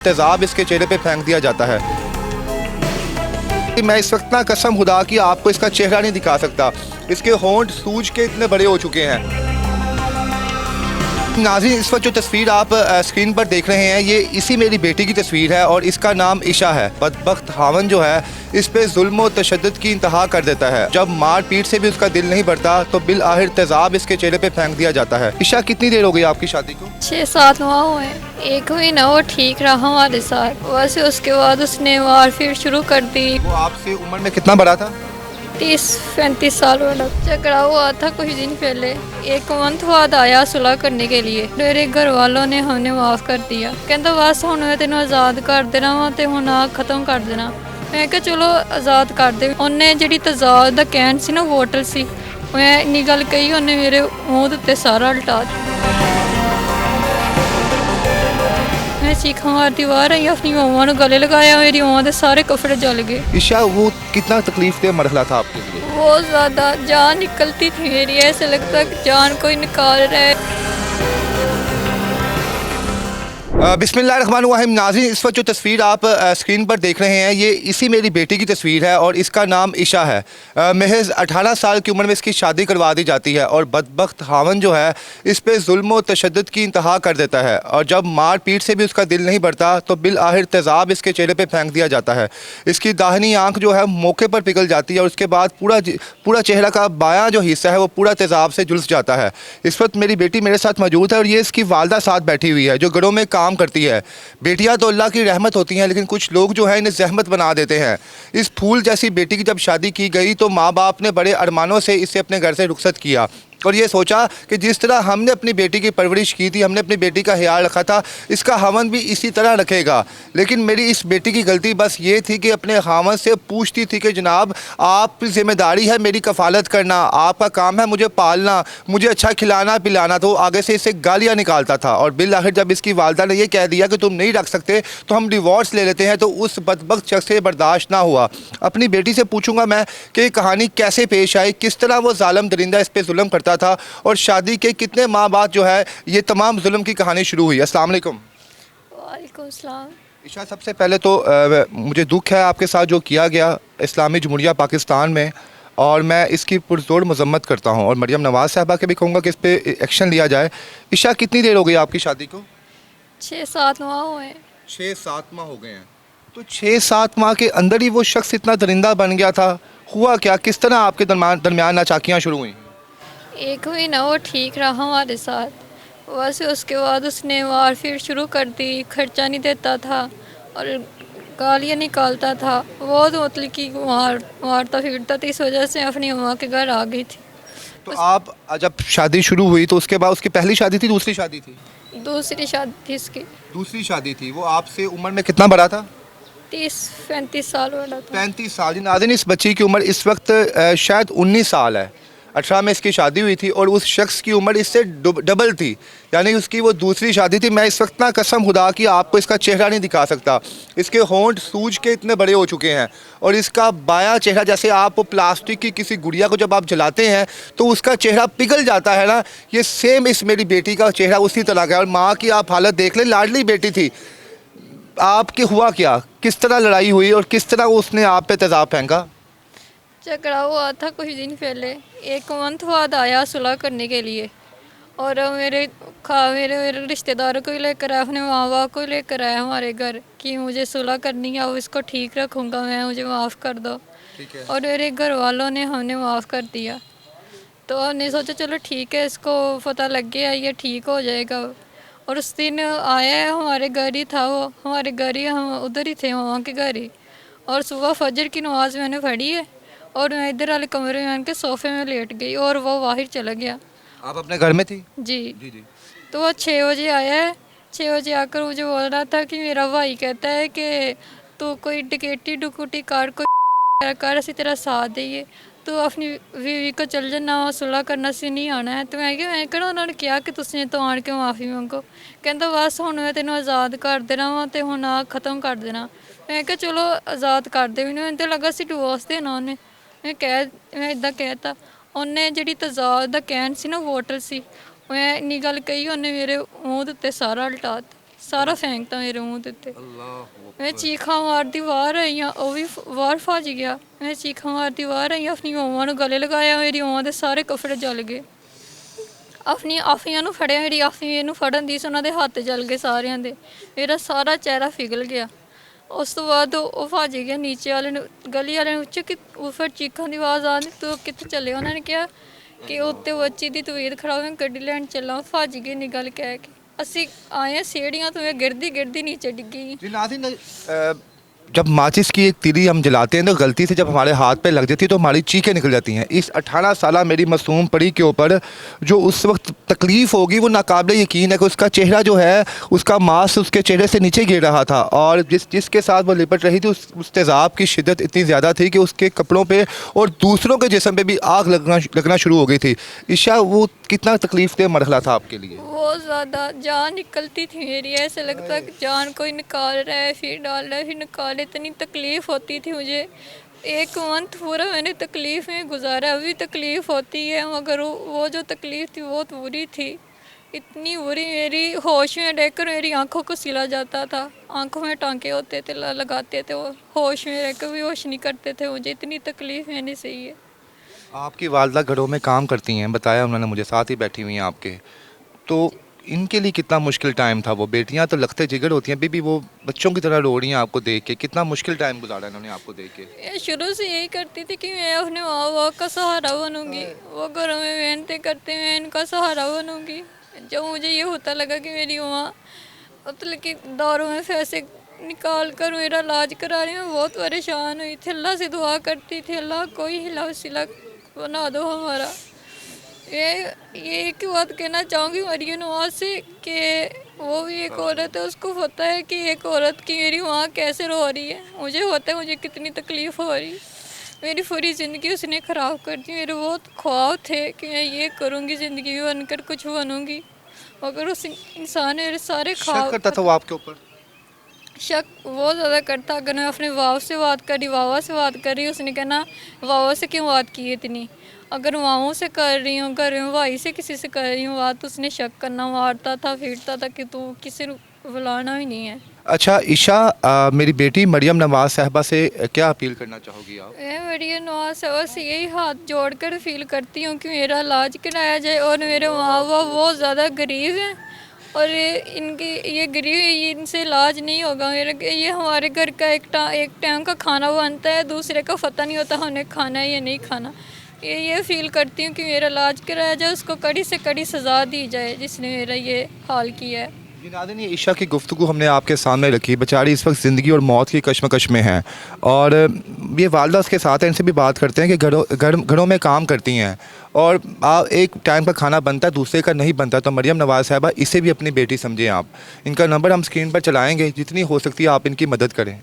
तेज़ाब इसके चेहरे पे फेंक दिया जाता है। मैं इस वक्त ना कसम खुदा की आपको इसका चेहरा नहीं दिखा सकता, इसके होंठ सूज के इतने बड़े हो चुके हैं। नाज़रीन, इस वक्त जो तस्वीर आप स्क्रीन पर देख रहे हैं, ये इसी मेरी बेटी की तस्वीर है और इसका नाम ईशा है। बदबख्त हावन जो है इस पे जुल्म और तशद्दुद की इंतहा कर देता है। जब मार पीट से भी उसका दिल नहीं भरता तो बिल आखिर तेज़ाब इसके चेहरे पे फेंक दिया जाता है। ईशा, कितनी देर हो गई आपकी शादी को? 6-7 माह हुए। एक महीना वो ठीक रहा हमारे साथ, वैसे उसके बाद उसने मार पीट शुरू कर दी। वो आपसे उम्र में कितना बड़ा था? 30-35 साल वाला झगड़ा हुआ था कुछ दिन पहले। 1 मंथ बाद आया सुलह करने के लिए। मेरे घर वालों ने हमें माफ़ कर दिया। कहता बस हुण मैं तेन आज़ाद कर देना वा ते हुण आ खत्म कर देना। मैं कहा चलो आज़ाद कर दे। उन्हें जिहड़ी तजाद दा कहण सी ना वोटल सी, मैं इन्नी गल कही, उन्हें मेरे मूँह दे उत्ते सारा उल्टा दिता। मैं चीखा मारती बाहर आई, अपनी मम्मा ने गले लगाया, मेरी मम्मा के सारे कपड़े जल गए। ईशा, वो कितना तकलीफ दे मरहला था आपके लिए? बहुत ज़्यादा जान निकलती थी मेरी, ऐसे लगता कि जान कोई निकाल रहा है। बिस्मिल्लाहिर्रहमानिर्रहीम। नाज़रीन, इस वक्त जो तस्वीर आप स्क्रीन पर देख रहे हैं, ये इसी मेरी बेटी की तस्वीर है और इसका नाम ईशा है। महज 18 साल की उम्र में इसकी शादी करवा दी जाती है और बदबख्त हावन जो है इस पे जुल्म और तशद्दुद की इंतहा कर देता है। और जब मार पीट से भी उसका दिल नहीं भरता तो बिल आखिर तेज़ाब इसके चेहरे पे फेंक दिया जाता है। इसकी दाहिनी आँख जो है मौके पर पिघल जाती है और उसके बाद पूरा चेहरा का बायां जो हिस्सा है वो पूरा तेज़ाब से झुलस जाता है। इस वक्त मेरी बेटी मेरे साथ मौजूद है और ये इसकी वालदा साथ बैठी हुई है जो घरों में काम करती है। बेटियां तो अल्लाह की रहमत होती हैं, लेकिन कुछ लोग जो है इन्हें जहमत बना देते हैं। इस फूल जैसी बेटी की जब शादी की गई तो माँ बाप ने बड़े अरमानों से इसे अपने घर से रुखसत किया और ये सोचा कि जिस तरह हमने अपनी बेटी की परवरिश की थी, हमने अपनी बेटी का ख्याल रखा था, इसका हवन भी इसी तरह रखेगा। लेकिन मेरी इस बेटी की गलती बस ये थी कि अपने खामन से पूछती थी कि जनाब, आपकी ज़िम्मेदारी है मेरी कफ़ालत करना, आपका काम है मुझे पालना, मुझे अच्छा खिलाना पिलाना। तो आगे से इससे गालियाँ निकालता था और बिल आखिर जब इसकी वालदा ने यह कह दिया कि तुम नहीं रख सकते तो हम डिवोर्स ले लेते हैं, तो उस बदबख्त शख्स से बर्दाश्त ना हुआ। अपनी बेटी से पूछूंगा मैं कि ये कहानी कैसे पेश आई, किस तरह वो जालिम दरिंदा इस पर जुल्म करता था और शादी के कितने माह बाद जो है ये तमाम जुल्म की कहानी शुरू हुई। अस्सलाम वालेकुम। वालेकुम सलाम। ईशा, सबसे पहले तो मुझे दुख है आपके साथ जो किया गया इस्लामी जमहूरिया पाकिस्तान में, और मैं इसकी पुरजोर मजम्मत करता हूँ और मरियम नवाज़ साहबा के भी कहूँगा कि इस पर एक्शन लिया जाए। ईशा, कितनी देर हो गई आपकी शादी को? 6-7 माह हुए। 6-7 माह हो गए हैं। तो 6-7 माह के अंदर ही वो शख्स इतना दरिंदा बन गया था, हुआ क्या, किस तरह आपके दरमियान नाचाकियाँ शुरू हुई? 1 महीना वो ठीक रहा हमारे साथ, वैसे उसके बाद उसने मार पीट शुरू कर दी। खर्चा नहीं देता था और गालियाँ निकालता था। बहुत मतलब कि मारता पीटता था। इस वजह से अपनी अम्मा के घर आ गई थी। तो आप जब शादी शुरू हुई तो उसके बाद उसकी पहली शादी थी, दूसरी शादी थी? दूसरी शादी थी इसकी। दूसरी शादी थी। वो आपसे उम्र में कितना बड़ा था? 30-35 साल वाला था। 35 साल। जी नाज़रीन, इस बच्ची की उम्र इस वक्त शायद 19 साल है। 18 में इसकी शादी हुई थी और उस शख्स की उम्र इससे डबल थी, यानी उसकी वो दूसरी शादी थी। मैं इस वक्त ना कसम खुदा की आपको इसका चेहरा नहीं दिखा सकता, इसके होंठ सूज के इतने बड़े हो चुके हैं और इसका बायां चेहरा, जैसे आप प्लास्टिक की किसी गुड़िया को जब आप जलाते हैं तो उसका चेहरा पिघल जाता है ना, ये सेम इस मेरी बेटी का चेहरा उसी तरह का है। और माँ की आप हालत देख लें, लाडली बेटी थी। आपके हुआ क्या, किस तरह लड़ाई हुई और किस तरह उसने आप पे तेज़ाब फेंका? झगड़ा हुआ था कुछ दिन पहले। 1 मंथ बाद आया सुलह करने के लिए और मेरे रिश्तेदारों को ही लेकर आया, अपने माँ बाप को ही लेकर आया हमारे घर कि मुझे सुलह करनी है, अब इसको ठीक रखूँगा मैं, मुझे माफ़ कर दो। ठीक है। और मेरे घर वालों ने हमें माफ़ कर दिया। तो हमने सोचा चलो ठीक है, इसको पता लग गया ये ठीक हो जाएगा। और उस दिन आया है, हमारे घर ही था वो, हमारे घर ही, हम उधर ही थे, मामा के घर ही। और सुबह फजर की नमाज़ मैंने पढ़ी है और मैं इधर वाले कमरे में आके सोफ़े में लेट गई और वो बाहर चला गया। आप अपने घर में थी? जी। जी जी। तो वो 6 बजे आया है। 6 बजे आकर मुझे बोल रहा था कि मेरा भाई कहता है कि तू कोई डकैती डुकुटी कार कोई कर, असी तेरा साथ देइए, तू अपनी बीवी को चल जाना, सुलह करना सी नहीं आना है। तो मैं कहना उन्होंने कहा कि तुसीं तो आन के माफ़ी मंगो। कहता बस हुण मैं तेनों आज़ाद कर देना वा ते हुण आ खत्म कर देना। मैं कहा चलो आज़ाद कर दे, मैनूं तो लगा सी डिवोर्स देना उन्हें। मैं इदां कहता, उन्हें जिहड़ी तजाद दा कहण सी ना वोटल सी, मैं इन्नी गल कही, उन्हें मेरे मूँह दे उत्ते सारा उल्टा दिता। सारा फेंकता मेरे मुंह ਦੇ ਉੱਤੇ मैं चीखा मारती बाहर आई हाँ वो भी बाहर भज गया मैं चीखा मारती बाहर आई अपनी मम्मा ਨੂੰ गले लगाया मेरी मम्मा ਦੇ ਸਾਰੇ ਕੱਪੜੇ ਜਲ ਗਏ ਆਪਣੀ ਆਫੀਆਂ ਨੂੰ ਫੜਿਆ ਮੇਰੀ ਆਫੀ ਨੂੰ ਫੜਨ ਦੀ ਸੀ ਉਹਨਾਂ ਦੇ ਹੱਥ ਜਲ ਗਏ ਸਾਰਿਆਂ ਦੇ ਮੇਰਾ ਸਾਰਾ ਚਿਹਰਾ ਪਿਘਲ ਗਿਆ ਉਸ ਤੋਂ ਬਾਅਦ ਉਹ ਭੱਜ ਗਿਆ ਨੀਚੇ ਵਾਲੇ ਨੂੰ ਗਲੀ ਵਾਲੇ ਨੂੰ ਉੱਚ ਕਿ ਉਹ ਫਿਰ ਚੀਖਾਂ ਦੀ ਆਵਾਜ਼ ਆਉਂਦੀ ਤੂੰ ਕਿੱਥੇ ਚੱਲੇ ਉਹਨਾਂ ਨੇ ਕਿਹਾ ਕਿ ਉੱਤੇ ਬੱਚੀ ਦੀ ਤਬੀਅਤ ਖਰਾਬ ਹੈ ਗੱਡੀ ਲੈਣ ਚੱਲਾਂ ਭੱਜ ਗਏ ਨੀ ਗੱਲ ਕਹਿ ਕੇ ਅਸੀਂ ਆਏ सीढ़ियाँ तो मैं गिरदी नीचे डिग्गी जी नाज़रीन, जब माचिस की एक तीली हम जलाते हैं तो गलती से जब हमारे हाथ पे लग जाती है तो हमारी चीखें निकल जाती हैं। इस 18 साल मेरी मासूम परी के ऊपर जो उस वक्त तकलीफ़ होगी वो नाकाबिले यकीन है कि उसका चेहरा जो है उसका मांस उसके चेहरे से नीचे गिर रहा था और जिसके साथ वो लिपट रही थी उस तेज़ाब की शिद्दत इतनी ज़्यादा थी कि उसके कपड़ों पे और दूसरों के जिस्म पे भी आग लगना शुरू हो गई थी। ईशा, वो कितना तकलीफ़ दे मरहला था आपके लिए? बहुत ज़्यादा जान निकलती थी मेरी ऐसा लगता कि जान कोई निकाल रहा है फिर डाल रहा है फिर निकाल इतनी तकलीफ़ होती थी मुझे 1 मंथ पूरा मैंने तकलीफ़ में गुजारा अभी तकलीफ़ होती है मगर वो जो तकलीफ़ थी बहुत बुरी थी इतनी बुरी मेरी होश में रहकर मेरी आंखों को सिला जाता था आंखों में टांके होते थे लगाते थे वो होश में रहकर भी होश नहीं करते थे मुझे इतनी तकलीफ़ मैंने सही है। आपकी वालदा घरों में काम करती हैं बताया उन्होंने मुझे साथ ही बैठी हुई हैं आपके, तो इनके लिए कितना मुश्किल टाइम था? वो बेटियां तो लखते जिगर होती हैं बीबी वो बच्चों की तरह रो रही हैं आपको देख के, कितना मुश्किल टाइम गुजारा इन्होंने आपको देख के? ये शुरू से यही करती थी कि मैं अपने माँ बाप का सहारा बनूंगी वो घरों में मेहनतें करते मैं इनका सहारा बनूंगी। जब मुझे ये होता लगा कि मेरी माँ मतलब कि दारू में पैसे निकाल कर मेरा इलाज करा रही मैं बहुत परेशान हुई थी अल्लाह से दुआ करती थी अल्लाह कोई हिला वसीला बना दो हमारा। ये एक बात कहना चाहूँगी मरियम नवाज से कि वो भी एक औरत है उसको पता है कि एक औरत की मेरी माँ कैसे रो रही है मुझे पता है मुझे कितनी तकलीफ़ हो रही मेरी पूरी ज़िंदगी उसने ख़राब कर दी। मेरे बहुत ख्वाब थे कि मैं ये करूँगी ज़िंदगी में बनकर कुछ बनूँगी मगर उस इंसान ने मेरे सारे ख्वाब करता था वो आपके ऊपर? शक बहुत ज़्यादा करता अगर मैं अपने बाप से बात करी बाबा से बात कर रही उसने कहना बाबा से क्यों बात की है इतनी अगर मामों से कर रही हूँ घर में भाई से किसी से कर रही हूँ बात उसने शक करना मारता था पीटता था कि तू किसी को बुलाना ही नहीं है। अच्छा ईशा, मेरी बेटी मरियम नवाज साहबा से क्या अपील करना चाहोगी आप? मैं मरियम नवाज साहबा से यही हाथ जोड़कर फील करती हूँ कि मेरा इलाज कराया जाए और मेरे माँ बाप बहुत ज़्यादा गरीब हैं और इनकी ये गरीब इनसे इलाज नहीं होगा मेरा ये हमारे घर का एक टाइम का खाना बनता है दूसरे का पता नहीं होता हमें खाना है या नहीं खाना। ये फील करती हूँ कि मेरा इलाज कराया जाए उसको कड़ी से कड़ी सज़ा दी जाए जिसने मेरा ये हाल किया है। ये ईशा की गुफ्तगू हमने आपके सामने रखी। बेचारी इस वक्त ज़िंदगी और मौत की कश्मकश में है और ये वालदा उसके साथ हैं इनसे भी बात करते हैं कि घरों में काम करती हैं और एक टाइम का खाना बनता है दूसरे का नहीं बनता। तो मरियम नवाज साहबा इसे भी अपनी बेटी समझें आप। इनका नंबर हम स्क्रीन पर चलाएँगे जितनी हो सकती है आप इनकी मदद करें।